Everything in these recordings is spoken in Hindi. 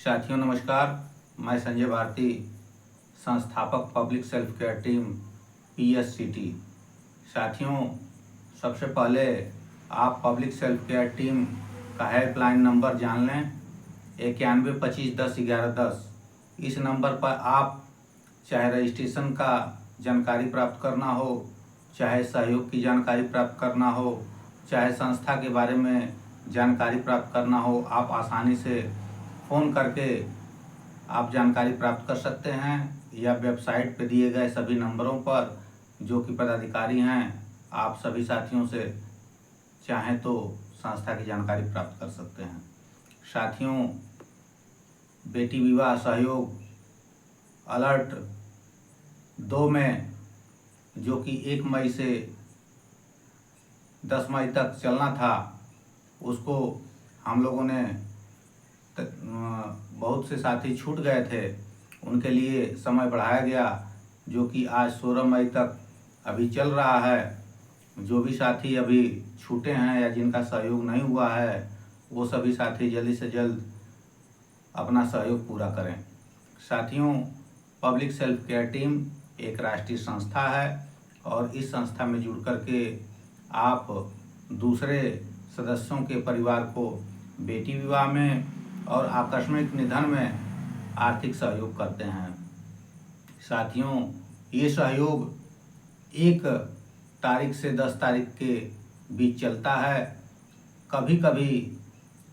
साथियों नमस्कार। मैं संजय भारती, संस्थापक public self care team PSCT। साथियों, सबसे पहले आप पब्लिक सेल्फ केयर टीम का हेल्पलाइन नंबर जान लें, 9125101110। इस नंबर पर आप चाहे रजिस्ट्रेशन का जानकारी प्राप्त करना हो, चाहे सहयोग की जानकारी प्राप्त करना हो, चाहे संस्था के बारे में जानकारी प्राप्त करना हो, आप आसानी से फ़ोन करके आप जानकारी प्राप्त कर सकते हैं या वेबसाइट पर दिए गए सभी नंबरों पर जो कि पदाधिकारी हैं, आप सभी साथियों से चाहें तो संस्था की जानकारी प्राप्त कर सकते हैं। साथियों, बेटी विवाह सहयोग अलर्ट 2 में जो कि 1 मई से 10 मई तक चलना था, उसको हम लोगों ने बहुत से साथी छूट गए थे, उनके लिए समय बढ़ाया गया, जो कि आज 16 मई तक अभी चल रहा है। जो भी साथी अभी छूटे हैं या जिनका सहयोग नहीं हुआ है, वो सभी साथी जल्दी से जल्द अपना सहयोग पूरा करें। साथियों, पब्लिक सेल्फ केयर टीम एक राष्ट्रीय संस्था है और इस संस्था में जुड़ कर के आप दूसरे सदस्यों के परिवार को बेटी विवाह में और आकस्मिक निधन में आर्थिक सहयोग करते हैं। साथियों, ये सहयोग 1 तारीख से 10 तारीख के बीच चलता है। कभी कभी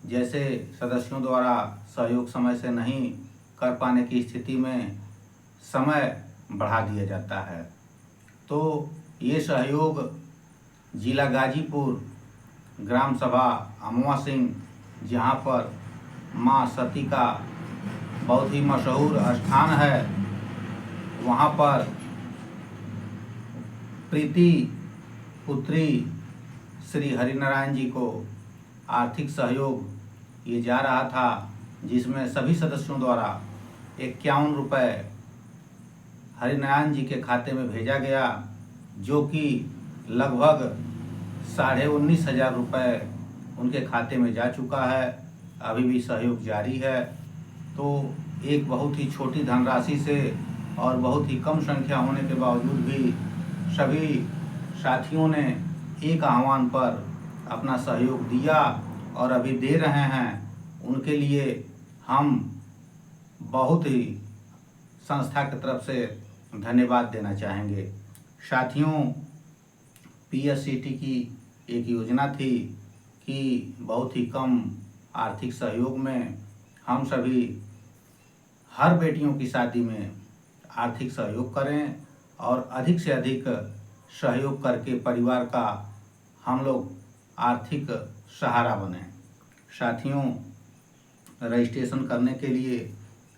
जैसे सदस्यों द्वारा सहयोग समय से नहीं कर पाने की स्थिति में समय बढ़ा दिया जाता है। तो ये सहयोग जिला गाजीपुर, ग्राम सभा अमवा सिंह, जहाँ पर माँ सती का बहुत ही मशहूर स्थान है, वहाँ पर प्रीति पुत्री श्री हरिनारायण जी को आर्थिक सहयोग ये जा रहा था, जिसमें सभी सदस्यों द्वारा 51 रुपये हरिनारायण जी के खाते में भेजा गया, जो कि लगभग 19,500 रुपये उनके खाते में जा चुका है। अभी भी सहयोग जारी है। तो एक बहुत ही छोटी धनराशि से और बहुत ही कम संख्या होने के बावजूद भी सभी साथियों ने एक आह्वान पर अपना सहयोग दिया और अभी दे रहे हैं। उनके लिए हम बहुत ही संस्था की तरफ से धन्यवाद देना चाहेंगे। साथियों, PSCT की एक योजना थी कि बहुत ही कम आर्थिक सहयोग में हम सभी हर बेटियों की शादी में आर्थिक सहयोग करें और अधिक से अधिक सहयोग करके परिवार का हम लोग आर्थिक सहारा बने। साथियों, रजिस्ट्रेशन करने के लिए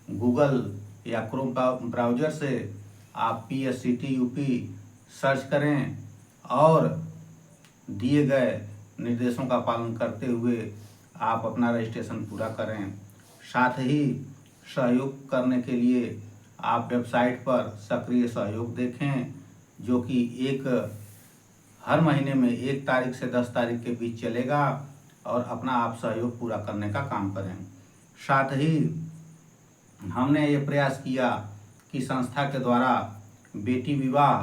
गूगल या क्रोम ब्राउज़र से आप PSCT UP सर्च करें और दिए गए निर्देशों का पालन करते हुए आप अपना रजिस्ट्रेशन पूरा करें। साथ ही सहयोग करने के लिए आप वेबसाइट पर सक्रिय सहयोग देखें, जो कि हर महीने में 1 तारीख से 10 तारीख के बीच चलेगा, और अपना आप सहयोग पूरा करने का काम करें। साथ ही हमने ये प्रयास किया कि संस्था के द्वारा बेटी विवाह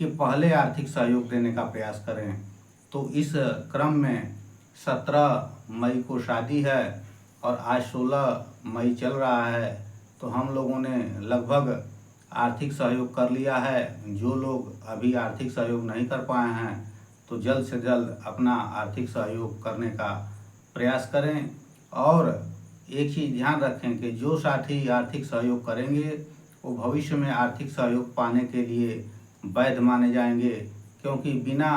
के पहले आर्थिक सहयोग देने का प्रयास करें। तो इस क्रम में 17 मई को शादी है और आज 16 मई चल रहा है, तो हम लोगों ने लगभग आर्थिक सहयोग कर लिया है। जो लोग अभी आर्थिक सहयोग नहीं कर पाए हैं, तो जल्द से जल्द अपना आर्थिक सहयोग करने का प्रयास करें। और एक चीज़ ध्यान रखें कि जो साथी आर्थिक सहयोग करेंगे वो भविष्य में आर्थिक सहयोग पाने के लिए वैध माने जाएंगे, क्योंकि बिना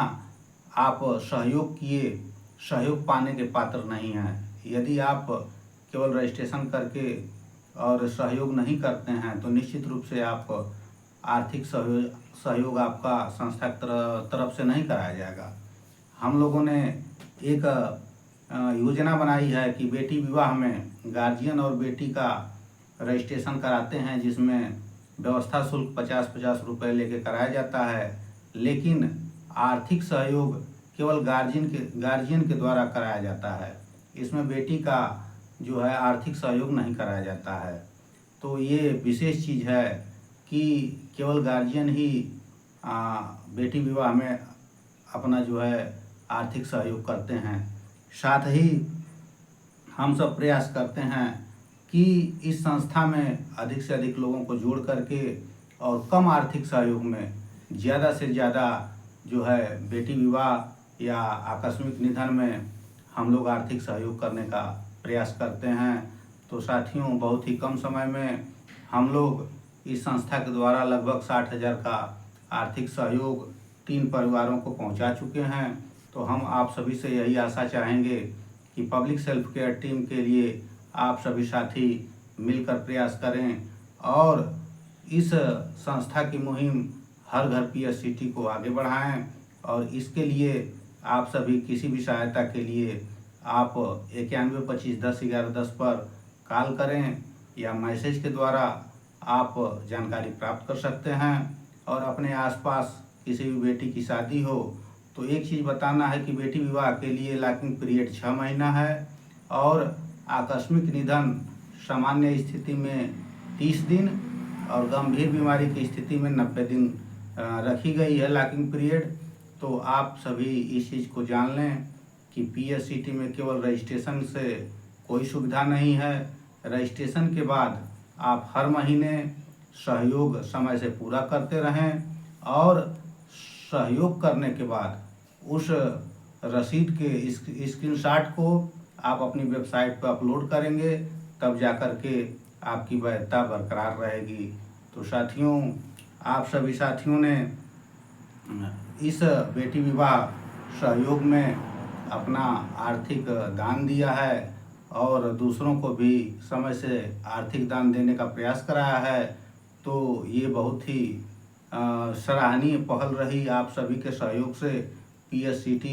आप सहयोग किए सहयोग पाने के पात्र नहीं हैं। यदि आप केवल रजिस्ट्रेशन करके और सहयोग नहीं करते हैं, तो निश्चित रूप से आप आर्थिक सहयोग आपका संस्था तरफ से नहीं कराया जाएगा। हम लोगों ने एक योजना बनाई है कि बेटी विवाह में गार्जियन और बेटी का रजिस्ट्रेशन कराते हैं, जिसमें व्यवस्था शुल्क 50-50 रुपये लेके कराया जाता है, लेकिन आर्थिक सहयोग केवल गार्जियन के द्वारा कराया जाता है। इसमें बेटी का जो है आर्थिक सहयोग नहीं कराया जाता है। तो ये विशेष चीज़ है कि केवल गार्जियन ही बेटी विवाह में अपना जो है आर्थिक सहयोग करते हैं। साथ ही हम सब प्रयास करते हैं कि इस संस्था में अधिक से अधिक लोगों को जोड़ करके और कम आर्थिक सहयोग में ज़्यादा से ज़्यादा जो है बेटी विवाह या आकस्मिक निधन में हम लोग आर्थिक सहयोग करने का प्रयास करते हैं। तो साथियों, बहुत ही कम समय में हम लोग इस संस्था के द्वारा लगभग 60,000 का आर्थिक सहयोग 3 परिवारों को पहुंचा चुके हैं। तो हम आप सभी से यही आशा चाहेंगे कि पब्लिक सेल्फ केयर टीम के लिए आप सभी साथी मिलकर प्रयास करें और इस संस्था की मुहिम हर घर PSCT को आगे बढ़ाएं। और इसके लिए आप सभी किसी भी सहायता के लिए आप 91 25 10 11 10 पर कॉल करें या मैसेज के द्वारा आप जानकारी प्राप्त कर सकते हैं। और अपने आसपास किसी भी बेटी की शादी हो तो एक चीज़ बताना है कि बेटी विवाह के लिए लॉकिंग पीरियड 6 महीना है और आकस्मिक निधन सामान्य स्थिति में 30 दिन और गंभीर बीमारी की स्थिति में 90 दिन रखी गई है लॉकिंग पीरियड। तो आप सभी इस चीज़ को जान लें कि PSCT में केवल रजिस्ट्रेशन से कोई सुविधा नहीं है। रजिस्ट्रेशन के बाद आप हर महीने सहयोग समय से पूरा करते रहें और सहयोग करने के बाद उस रसीद के स्क्रीनशॉट को आप अपनी वेबसाइट पर अपलोड करेंगे, तब जाकर के आपकी वैधता बरकरार रहेगी। तो साथियों, आप सभी साथियों ने इस बेटी विवाह सहयोग में अपना आर्थिक दान दिया है और दूसरों को भी समय से आर्थिक दान देने का प्रयास कराया है। तो ये बहुत ही सराहनीय पहल रही। आप सभी के सहयोग से PSCT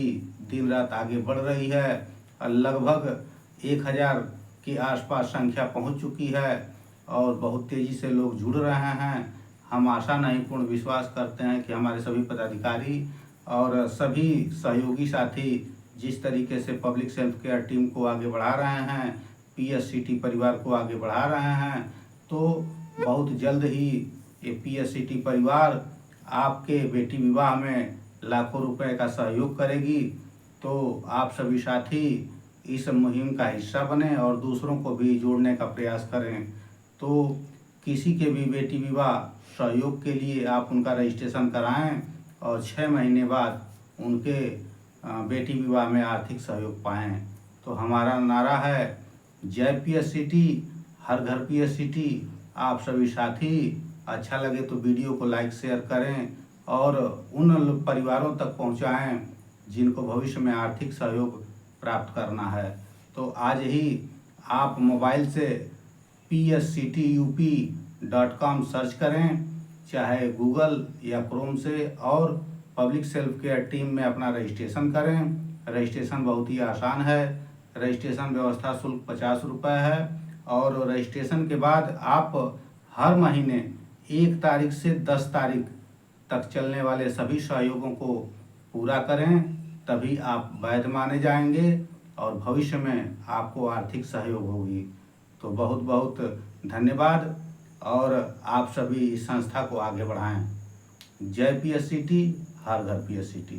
दिन रात आगे बढ़ रही है और लगभग 1000 के आसपास संख्या पहुंच चुकी है और बहुत तेज़ी से लोग जुड़ रहे हैं। हम आशा नहीं पूर्ण विश्वास करते हैं कि हमारे सभी पदाधिकारी और सभी सहयोगी साथी जिस तरीके से पब्लिक सेल्फ केयर टीम को आगे बढ़ा रहे हैं, PSCT परिवार को आगे बढ़ा रहे हैं, तो बहुत जल्द ही ये PSCT परिवार आपके बेटी विवाह में लाखों रुपए का सहयोग करेगी। तो आप सभी साथी इस मुहिम का हिस्सा बने और दूसरों को भी जोड़ने का प्रयास करें। तो किसी के भी बेटी विवाह सहयोग के लिए आप उनका रजिस्ट्रेशन कराएं और 6 महीने बाद उनके बेटी विवाह में आर्थिक सहयोग पाएं। तो हमारा नारा है जय PSCT, हर घर PSCT। आप सभी साथी अच्छा लगे तो वीडियो को लाइक शेयर करें और उन परिवारों तक पहुंचाएं जिनको भविष्य में आर्थिक सहयोग प्राप्त करना है। तो आज ही आप मोबाइल से PSCTUP.com सर्च करें, चाहे गूगल या क्रोम से, और पब्लिक सेल्फ केयर टीम में अपना रजिस्ट्रेशन करें। रजिस्ट्रेशन बहुत ही आसान है। रजिस्ट्रेशन व्यवस्था शुल्क 50 रुपये है और रजिस्ट्रेशन के बाद आप हर महीने 1 तारीख से 10 तारीख तक चलने वाले सभी सहयोगों को पूरा करें, तभी आप वैध माने जाएंगे और भविष्य में आपको आर्थिक सहयोग होगी। तो बहुत बहुत धन्यवाद और आप सभी इस संस्था को आगे बढ़ाएं। जय PSCT, हर घर PSCT।